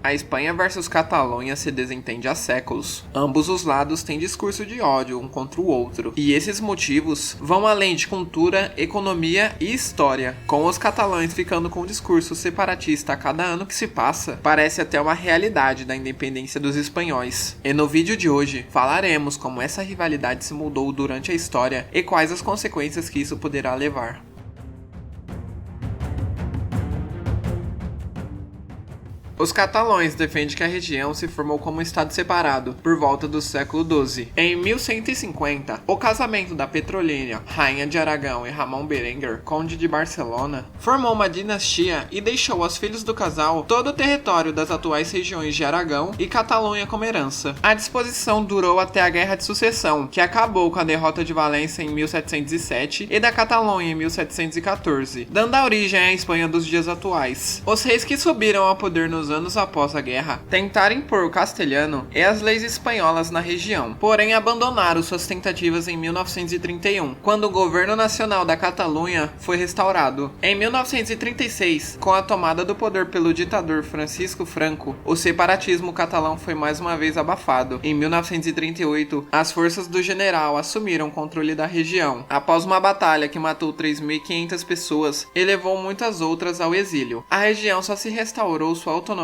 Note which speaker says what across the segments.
Speaker 1: A Espanha versus Catalunha se desentende há séculos. Ambos os lados têm discurso de ódio um contra o outro, e esses motivos vão além de cultura, economia e história. Com os catalães ficando com um discurso separatista a cada ano que se passa, parece até uma realidade da independência dos espanhóis. E no vídeo de hoje, falaremos como essa rivalidade se moldou durante a história e quais as consequências que isso poderá levar. Os catalães defendem que a região se formou como um estado separado por volta do século XII. Em 1150, o casamento da petrolina Rainha de Aragão e Ramon Berenguer, conde de Barcelona, formou uma dinastia e deixou aos filhos do casal todo o território das atuais regiões de Aragão e Catalunha como herança. A disposição durou até a Guerra de Sucessão, que acabou com a derrota de Valência em 1707 e da Catalunha em 1714, dando a origem à Espanha dos dias atuais. Os reis que subiram ao poder nos anos após a guerra, tentaram impor o castelhano e as leis espanholas na região, porém abandonaram suas tentativas em 1931, quando o governo nacional da Catalunha foi restaurado. Em 1936, com a tomada do poder pelo ditador Francisco Franco, o separatismo catalão foi mais uma vez abafado. Em 1938, as forças do general assumiram o controle da região, após uma batalha que matou 3.500 pessoas e levou muitas outras ao exílio. A região só se restaurou sua autonomia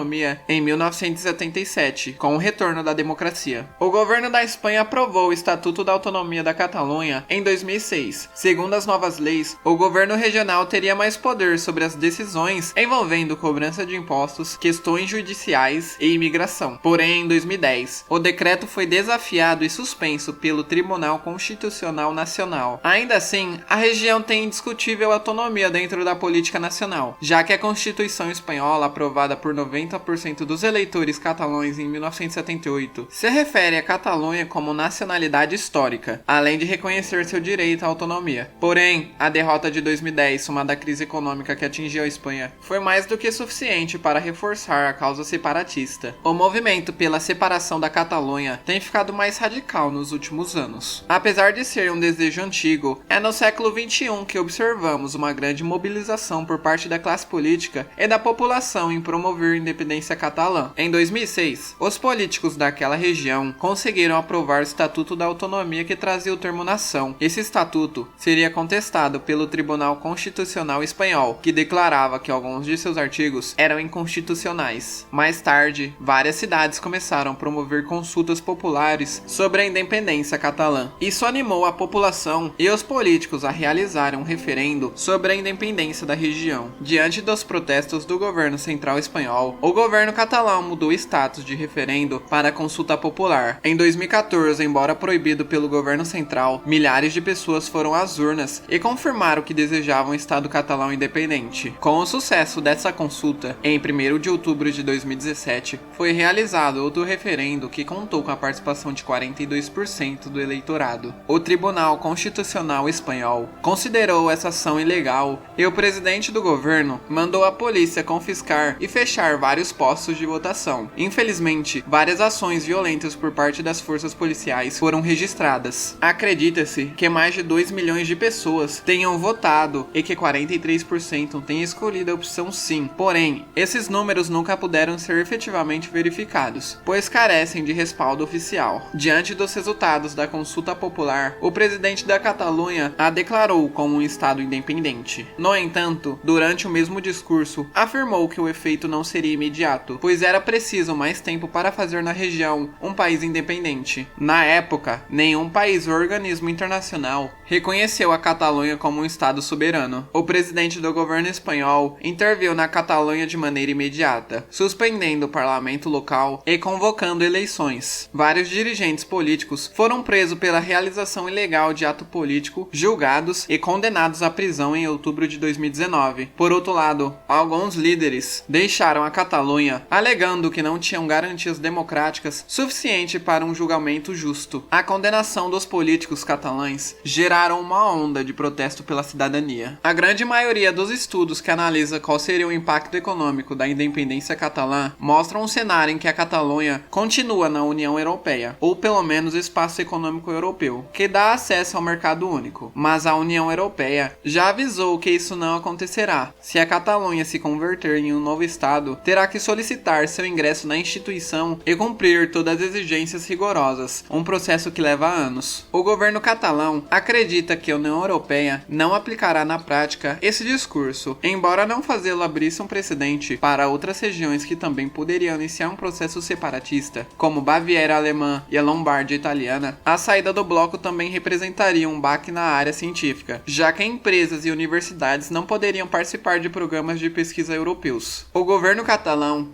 Speaker 1: em 1977, com o retorno da democracia. O governo da Espanha aprovou o Estatuto da Autonomia da Catalunha em 2006. Segundo as novas leis, o governo regional teria mais poder sobre as decisões envolvendo cobrança de impostos, questões judiciais e imigração. Porém, em 2010, o decreto foi desafiado e suspenso pelo Tribunal Constitucional Nacional. Ainda assim, a região tem indiscutível autonomia dentro da política nacional, já que a Constituição espanhola, aprovada por 90% dos eleitores catalães em 1978, se refere à Catalunha como nacionalidade histórica, além de reconhecer seu direito à autonomia. Porém, a derrota de 2010, somada à crise econômica que atingiu a Espanha, foi mais do que suficiente para reforçar a causa separatista. O movimento pela separação da Catalunha tem ficado mais radical nos últimos anos. Apesar de ser um desejo antigo, é no século XXI que observamos uma grande mobilização por parte da classe política e da população em promover a independência catalã. Em 2006, os políticos daquela região conseguiram aprovar o Estatuto da Autonomia que trazia o termo nação. Esse estatuto seria contestado pelo Tribunal Constitucional Espanhol, que declarava que alguns de seus artigos eram inconstitucionais. Mais tarde, várias cidades começaram a promover consultas populares sobre a independência catalã. Isso animou a população e os políticos a realizarem um referendo sobre a independência da região. Diante dos protestos do governo central espanhol, o governo catalão mudou o status de referendo para consulta popular. Em 2014, embora proibido pelo governo central, milhares de pessoas foram às urnas e confirmaram que desejavam um Estado catalão independente. Com o sucesso dessa consulta, em 1º de outubro de 2017, foi realizado outro referendo que contou com a participação de 42% do eleitorado. O Tribunal Constitucional Espanhol considerou essa ação ilegal e o presidente do governo mandou a polícia confiscar e fechar vários postos de votação. Infelizmente, várias ações violentas por parte das forças policiais foram registradas. Acredita-se que mais de 2 milhões de pessoas tenham votado e que 43% tenham escolhido a opção sim. Porém, esses números nunca puderam ser efetivamente verificados, pois carecem de respaldo oficial. Diante dos resultados da consulta popular, o presidente da Catalunha a declarou como um estado independente. No entanto, durante o mesmo discurso, afirmou que o efeito não seria imediato, pois era preciso mais tempo para fazer na região um país independente. Na época, nenhum país ou organismo internacional reconheceu a Catalunha como um estado soberano. O presidente do governo espanhol interveio na Catalunha de maneira imediata, suspendendo o parlamento local e convocando eleições. Vários dirigentes políticos foram presos pela realização ilegal de ato político, julgados e condenados à prisão em outubro de 2019. Por outro lado, alguns líderes deixaram a Catalunha alegando que não tinham garantias democráticas suficiente para um julgamento justo. A condenação dos políticos catalães geraram uma onda de protesto pela cidadania. A grande maioria dos estudos que analisa qual seria o impacto econômico da independência catalã mostram um cenário em que a Catalunha continua na União Europeia, ou pelo menos Espaço Econômico Europeu, que dá acesso ao mercado único. Mas a União Europeia já avisou que isso não acontecerá. Se a Catalunha se converter em um novo estado, terá que solicitar seu ingresso na instituição e cumprir todas as exigências rigorosas, um processo que leva anos. O governo catalão acredita que a União Europeia não aplicará na prática esse discurso, embora não fazê-lo abrisse um precedente para outras regiões que também poderiam iniciar um processo separatista, como Baviera alemã e a Lombardia italiana. A saída do bloco também representaria um baque na área científica, já que empresas e universidades não poderiam participar de programas de pesquisa europeus. O governo catalão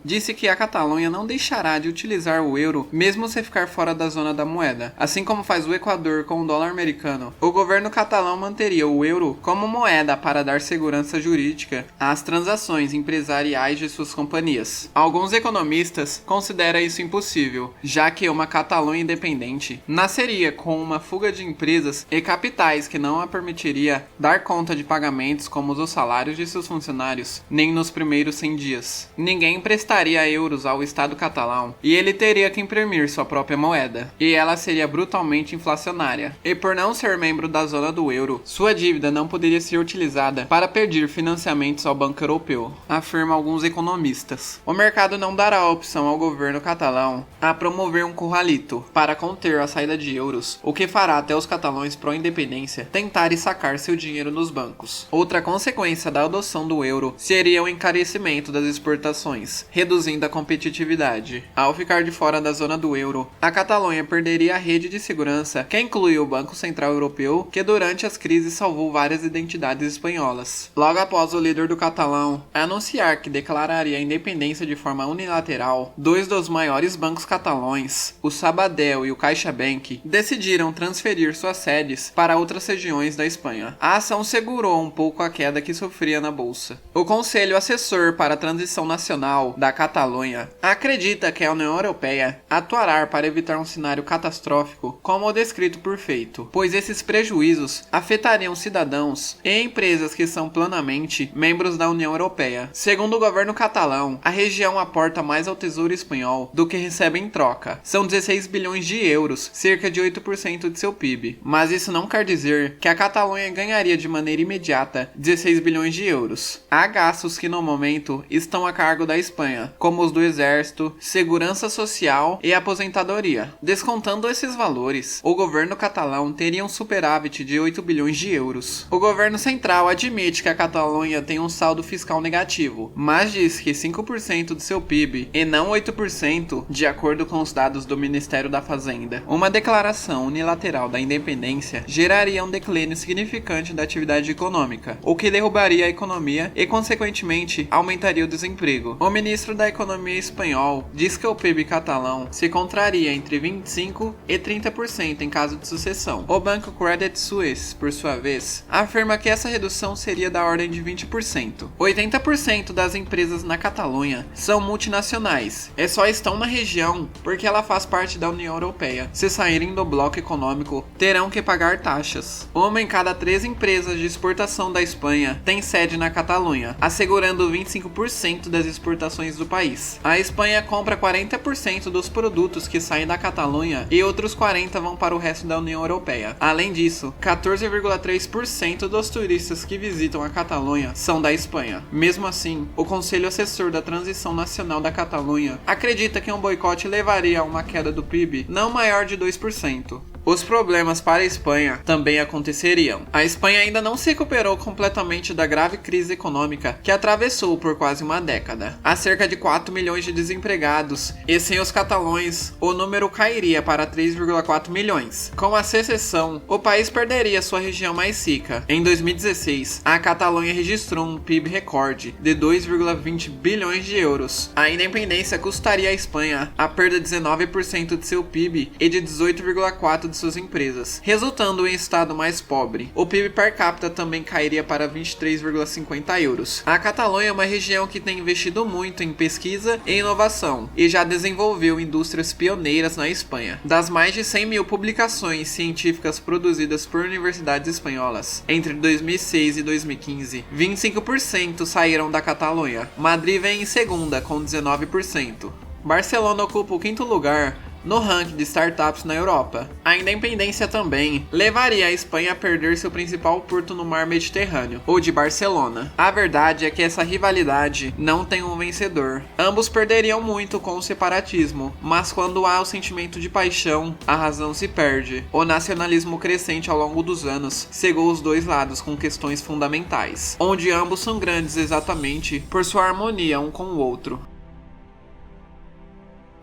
Speaker 1: disse que a Catalunha não deixará de utilizar o euro mesmo se ficar fora da zona da moeda, assim como faz o Equador com o dólar americano. O governo catalão manteria o euro como moeda para dar segurança jurídica às transações empresariais de suas companhias. Alguns economistas consideram isso impossível, já que uma Catalunha independente nasceria com uma fuga de empresas e capitais que não a permitiria dar conta de pagamentos como os salários de seus funcionários, nem nos primeiros 100 dias. Ninguém emprestaria euros ao Estado catalão e ele teria que imprimir sua própria moeda, e ela seria brutalmente inflacionária. E por não ser membro da zona do euro, sua dívida não poderia ser utilizada para pedir financiamentos ao Banco Europeu, afirma alguns economistas. O mercado não dará a opção ao governo catalão a promover um corralito para conter a saída de euros, o que fará até os catalães pró-independência tentarem sacar seu dinheiro nos bancos. Outra consequência da adoção do euro seria o encarecimento das exportações, reduzindo a competitividade. Ao ficar de fora da zona do euro, a Catalunha perderia a rede de segurança que inclui o Banco Central Europeu, que durante as crises salvou várias identidades espanholas. Logo após o líder do catalão anunciar que declararia a independência de forma unilateral, dois dos maiores bancos catalães, o Sabadell e o CaixaBank, decidiram transferir suas sedes para outras regiões da Espanha. A ação segurou um pouco a queda que sofria na bolsa. O Conselho Assessor para a Transição Nacional da Catalunha acredita que a União Europeia atuará para evitar um cenário catastrófico como o descrito por Feito, pois esses prejuízos afetariam cidadãos e empresas que são plenamente membros da União Europeia. Segundo o governo catalão, a região aporta mais ao Tesouro Espanhol do que recebe em troca. São 16 bilhões de euros, cerca de 8% de seu PIB. Mas isso não quer dizer que a Catalunha ganharia de maneira imediata 16 bilhões de euros. Há gastos que no momento estão a cargo da Espanha, como os do exército, segurança social e aposentadoria. Descontando esses valores, o governo catalão teria um superávit de 8 bilhões de euros. O governo central admite que a Catalunha tem um saldo fiscal negativo, mas diz que 5% do seu PIB e não 8%, de acordo com os dados do Ministério da Fazenda. Uma declaração unilateral da independência geraria um declínio significante da atividade econômica, o que derrubaria a economia e, consequentemente, aumentaria o desemprego. O ministro da Economia espanhol diz que o PIB catalão se contraria entre 25% e 30% em caso de sucessão. O banco Credit Suisse, por sua vez, afirma que essa redução seria da ordem de 20%. 80% das empresas na Catalunha são multinacionais e só estão na região porque ela faz parte da União Europeia. Se saírem do bloco econômico, terão que pagar taxas. Uma em cada 3 empresas de exportação da Espanha tem sede na Catalunha, assegurando 25% das exportações do país. A Espanha compra 40% dos produtos que saem da Catalunha e outros 40% vão para o resto da União Europeia. Além disso, 14,3% dos turistas que visitam a Catalunha são da Espanha. Mesmo assim, o Conselho Assessor da Transição Nacional da Catalunha acredita que um boicote levaria a uma queda do PIB não maior de 2%. Os problemas para a Espanha também aconteceriam. A Espanha ainda não se recuperou completamente da grave crise econômica que atravessou por quase uma década. Há cerca de 4 milhões de desempregados e sem os catalães, o número cairia para 3,4 milhões. Com a secessão, o país perderia sua região mais rica. Em 2016, a Catalunha registrou um PIB recorde de 2,20 bilhões de euros. A independência custaria à Espanha a perda de 19% de seu PIB e de 18,4% de suas empresas, resultando em um estado mais pobre. O PIB per capita também cairia para 23,50 euros. A Catalunha é uma região que tem investido muito em pesquisa e inovação e já desenvolveu indústrias pioneiras na Espanha. Das mais de 100 mil publicações científicas produzidas por universidades espanholas entre 2006 e 2015, 25% saíram da Catalunha. Madrid vem em segunda com 19%. Barcelona ocupa o 5º lugar, no ranking de startups na Europa. A independência também levaria a Espanha a perder seu principal porto no mar Mediterrâneo, o de Barcelona. A verdade é que essa rivalidade não tem um vencedor. Ambos perderiam muito com o separatismo, mas quando há o sentimento de paixão, a razão se perde. O nacionalismo crescente ao longo dos anos cegou os dois lados com questões fundamentais, onde ambos são grandes exatamente por sua harmonia um com o outro.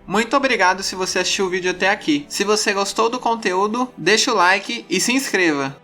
Speaker 1: Muito obrigado se você assistiu o vídeo até aqui. Se você gostou do conteúdo, deixa o like e se inscreva.